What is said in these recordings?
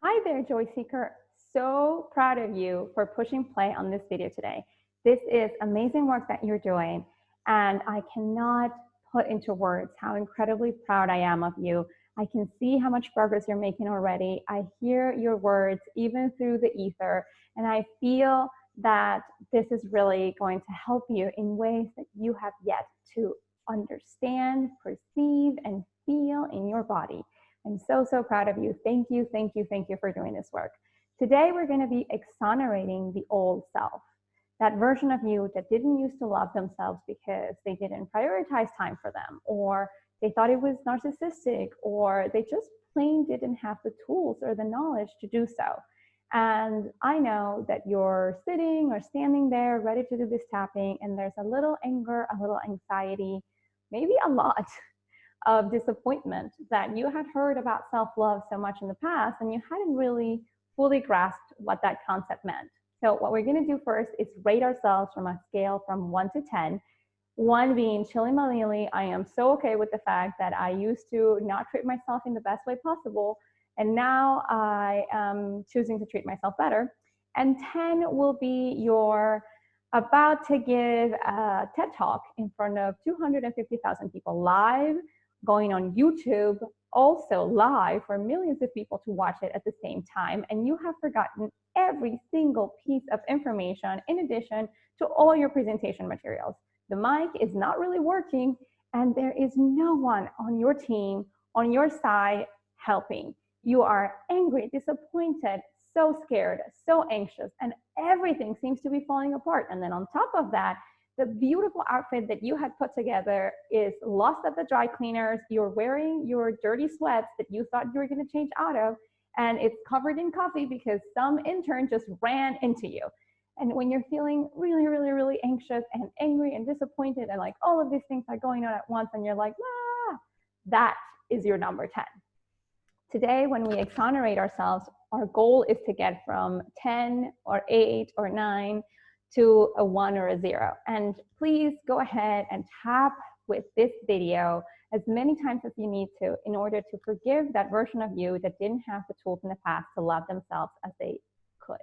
Hi there, Joy Seeker. So proud of you for pushing play on this video today. This is amazing work that you're doing, and I cannot put into words how incredibly proud I am of you. I can see how much progress you're making already. I hear your words even through the ether, and I feel that this is really going to help you in ways that you have yet to understand, perceive, and feel in your body. I'm so proud of you. Thank you for doing this work. Today, we're going to be exonerating the old self, that version of you that didn't used to love themselves because they didn't prioritize time for them, or they thought it was narcissistic, or they just plain didn't have the tools or the knowledge to do so. And I know that you're sitting or standing there ready to do this tapping, and there's a little anger, a little anxiety, maybe a lot of disappointment that you had heard about self-love so much in the past and you hadn't really fully grasped what that concept meant. So what we're going to do first is rate ourselves from a scale from 1 to 10. 1 being chili malili, I am so okay with the fact that I used to not treat myself in the best way possible, and now I am choosing to treat myself better. And 10 will be your about to give a TED Talk in front of 250,000 people live, going on YouTube, also live for millions of people to watch it at the same time, and you have forgotten every single piece of information in addition to all your presentation materials. The mic is not really working, and there is no one on your team, on your side, helping. You are angry, disappointed, so scared, so anxious, and everything seems to be falling apart. And then on top of that, the beautiful outfit that you had put together is lost at the dry cleaners. You're wearing your dirty sweats that you thought you were going to change out of, and it's covered in coffee because some intern just ran into you. And when you're feeling really anxious and angry and disappointed, and like all of these things are going on at once, and you're like, ah, that is your number 10. Today, when we exonerate ourselves, our goal is to get from 10 or 8 or 9 to a 1 or a 0. And please go ahead and tap with this video as many times as you need to in order to forgive that version of you that didn't have the tools in the past to love themselves as they could.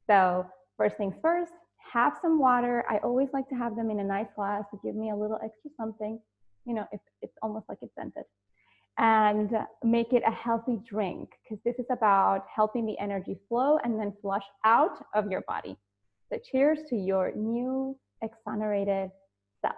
So first things first, have some water. I always like to have them in a nice glass to give me a little extra something, you know, if it's almost like it's scented. And make it a healthy drink, because this is about helping the energy flow and then flush out of your body. So cheers to your new exonerated self.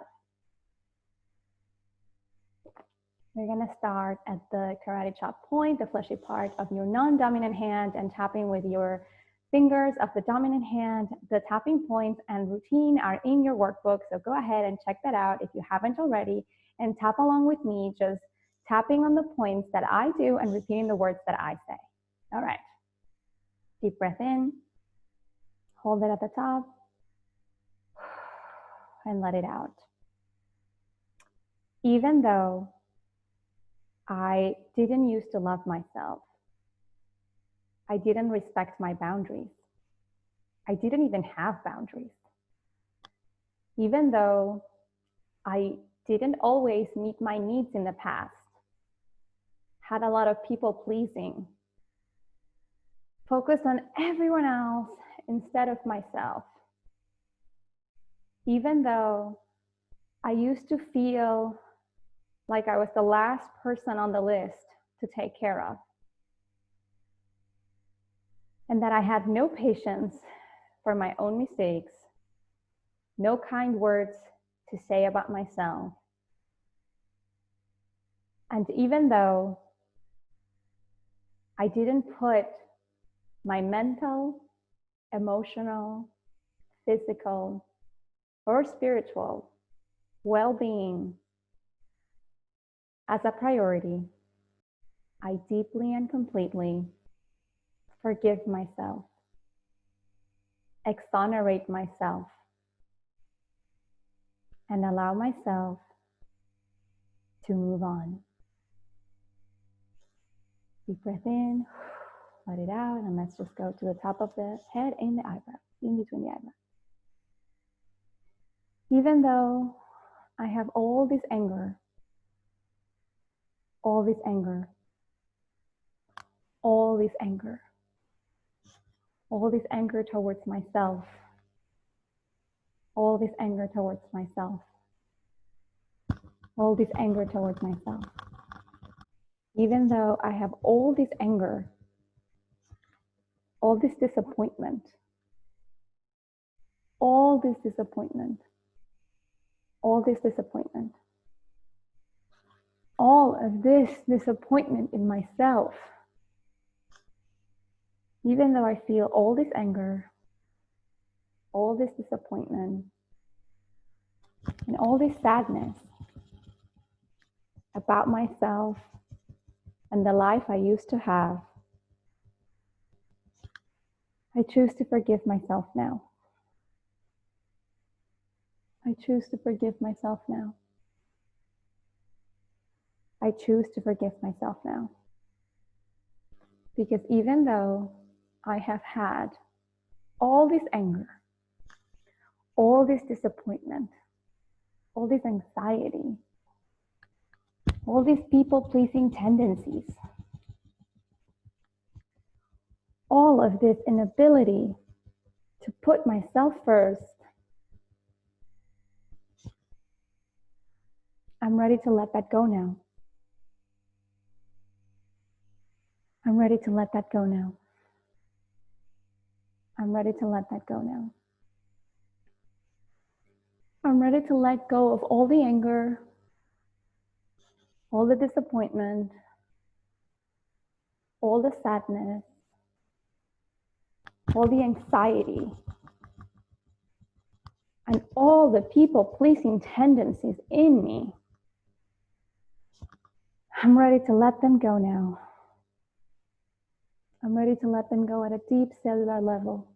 We're going to start at the karate chop point, the fleshy part of your non-dominant hand, and tapping with your fingers of the dominant hand. The tapping points and routine are in your workbook, so go ahead and check that out if you haven't already, and tap along with me, just tapping on the points that I do and repeating the words that I say. All right. Deep breath in. Hold it at the top. And let it out. Even though I didn't used to love myself, I didn't respect my boundaries. I didn't even have boundaries. Even though I didn't always meet my needs in the past, had a lot of people pleasing, focused on everyone else instead of myself. Even though I used to feel like I was the last person on the list to take care of, and that I had no patience for my own mistakes, no kind words to say about myself. And even though I didn't put my mental, emotional, physical, or spiritual well-being as a priority, I deeply and completely forgive myself, exonerate myself, and allow myself to move on. Deep breath in, let it out, and let's just go to the top of the head and the eyebrows, in between the eyebrows. Even though I have all this anger, all this anger towards myself, all this anger towards myself, all this anger towards myself. Even though I have all this anger, all this disappointment, all this disappointment, all this disappointment, all of this disappointment in myself, even though I feel all this anger, all this disappointment, and all this sadness about myself and the life I used to have, I choose to forgive myself now. I choose to forgive myself now. I choose to forgive myself now. Because even though I have had all this anger, all this disappointment, all this anxiety, all these people-pleasing tendencies, all of this inability to put myself first, I'm ready to let that go now. I'm ready to let that go now. I'm ready to let that go now. I'm ready to let go of all the anger, all the disappointment, all the sadness, all the anxiety, and all the people-pleasing tendencies in me. I'm ready to let them go now. I'm ready to let them go at a deep cellular level.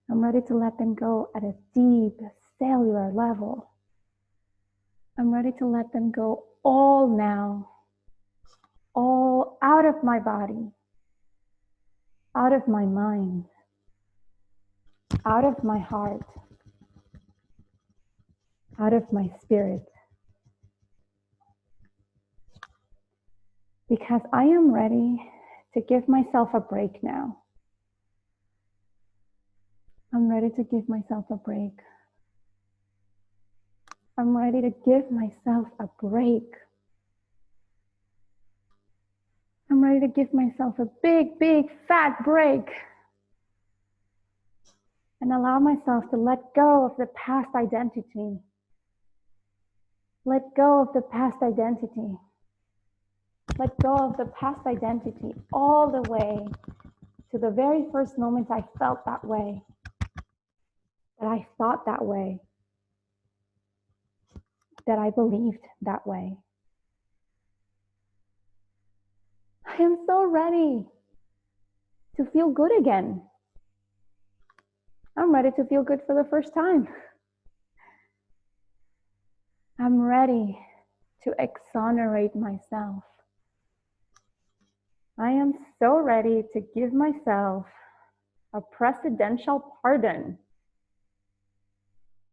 I'm ready to let them go at a deep cellular level. I'm ready to let them go all now, all out of my body, out of my mind, out of my heart, out of my spirit. Because I am ready to give myself a break now. I'm ready to give myself a break. I'm ready to give myself a break. I'm ready to give myself a big, big, fat break. And allow myself to let go of the past identity. Let go of the past identity. Let go of the past identity all the way to the very first moment I felt that way, that I thought that way, that I believed that way. I am so ready to feel good again. I'm ready to feel good for the first time. I'm ready to exonerate myself. I am so ready to give myself a presidential pardon.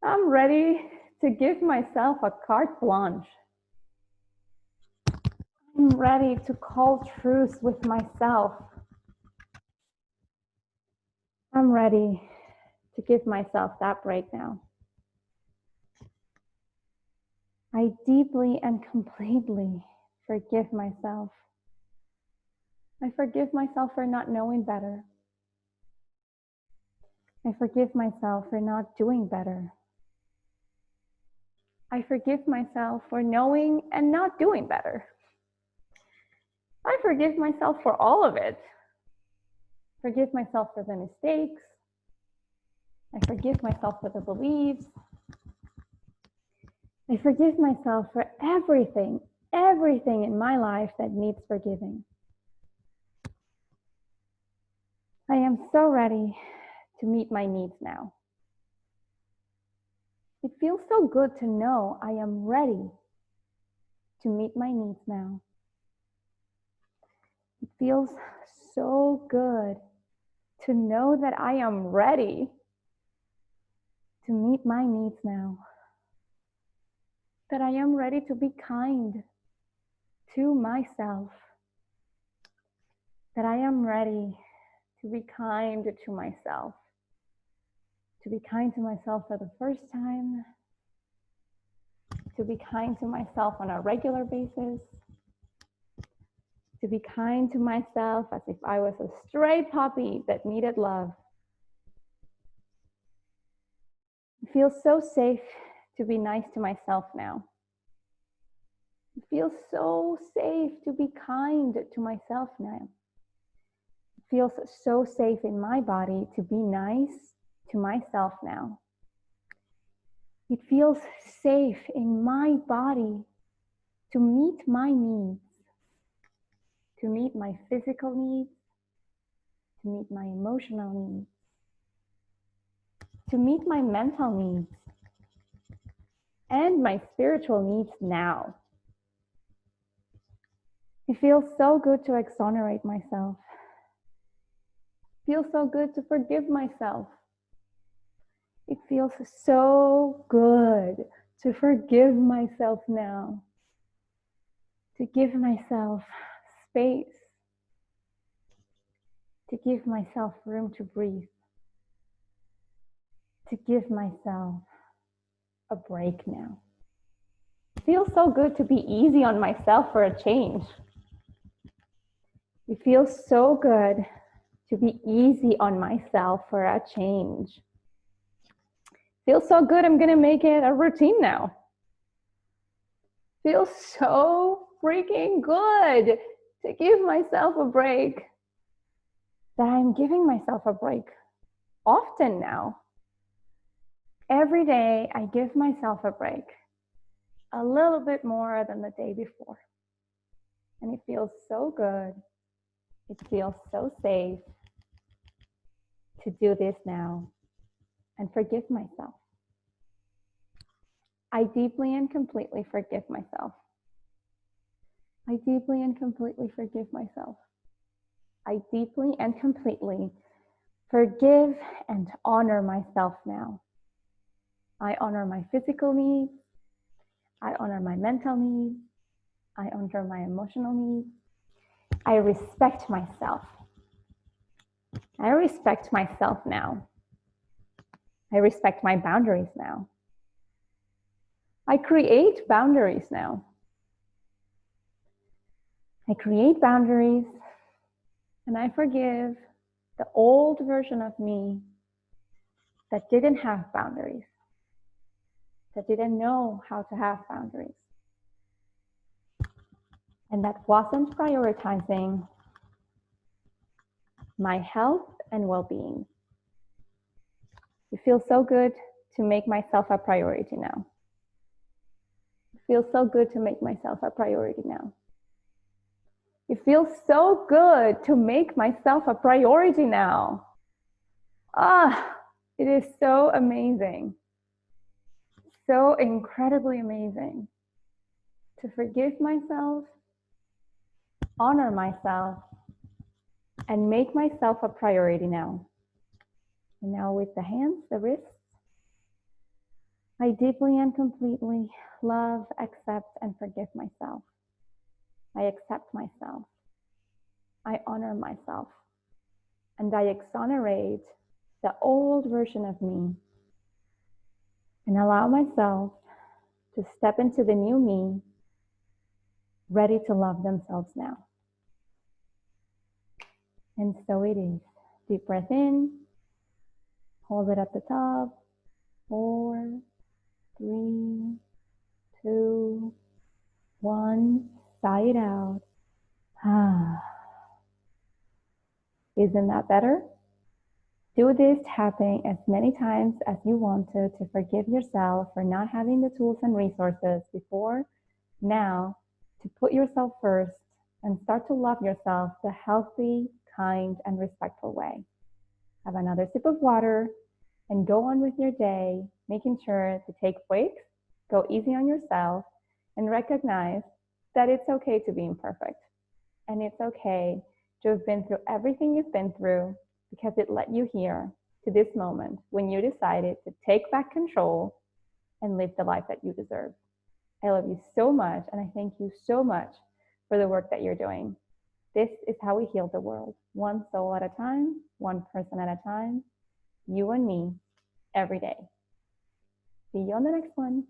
I'm ready to give myself a carte blanche. I'm ready to call truce with myself. I'm ready to give myself that break now. I deeply and completely forgive myself. I forgive myself for not knowing better. I forgive myself for not doing better. I forgive myself for knowing and not doing better. I forgive myself for all of it. Forgive myself for the mistakes. I forgive myself for the beliefs. I forgive myself for everything in my life that needs forgiving. I am so ready to meet my needs now. It feels so good to know I am ready to meet my needs now. It feels so good to know that I am ready to meet my needs now. That I am ready to be kind to myself. that I am ready to be kind to myself, to be kind to myself for the first time, to be kind to myself on a regular basis, to be kind to myself as if I was a stray puppy that needed love. It feels so safe to be nice to myself now. It feels so safe to be kind to myself now. It feels so safe in my body to be nice to myself now. It feels safe in my body to meet my needs, to meet my physical needs, to meet my emotional needs, to meet my mental needs, and my spiritual needs now. It feels so good to exonerate myself. It feels so good to forgive myself. It feels so good to forgive myself now, to give myself space, to give myself room to breathe, to give myself a break now. It feels so good to be easy on myself for a change. It feels so good to be easy on myself for a change. It feels so good, I'm gonna make it a routine now. It feels so freaking good to give myself a break, that I'm giving myself a break often now. Every day I give myself a break, a little bit more than the day before. And it feels so good. It feels so safe to do this now and forgive myself. I deeply and completely forgive myself. I deeply and completely forgive myself. I deeply and completely forgive and honor myself now. I honor my physical needs. I honor my mental needs. I honor my emotional needs. I respect myself. I respect myself now. I respect my boundaries now. I create boundaries now. I create boundaries and I forgive the old version of me that didn't have boundaries, that didn't know how to have boundaries, and that wasn't prioritizing my health and well-being. It feels so good to make myself a priority now. It feels so good to make myself a priority now. It feels so good to make myself a priority now. It is so amazing. So incredibly amazing to forgive myself, honor myself, and make myself a priority now. And now with the hands, the wrists, I deeply and completely love, accept, and forgive myself. I accept myself. I honor myself. And I exonerate the old version of me and allow myself to step into the new me, ready to love themselves now. And so it is. Deep breath in, hold it at the top. 4, 3, 2, 1. Sigh it out. Isn't that better? Do this tapping as many times as you want to forgive yourself for not having the tools and resources before now to put yourself first and start to love yourself the healthy, kind, and respectful way. Have another sip of water and go on with your day, making sure to take breaks, go easy on yourself, and recognize that it's okay to be imperfect. And it's okay to have been through everything you've been through, because it led you here to this moment when you decided to take back control and live the life that you deserve. I love you so much, and I thank you so much for the work that you're doing. This is how we heal the world, one soul at a time, one person at a time, you and me, every day. See you on the next one.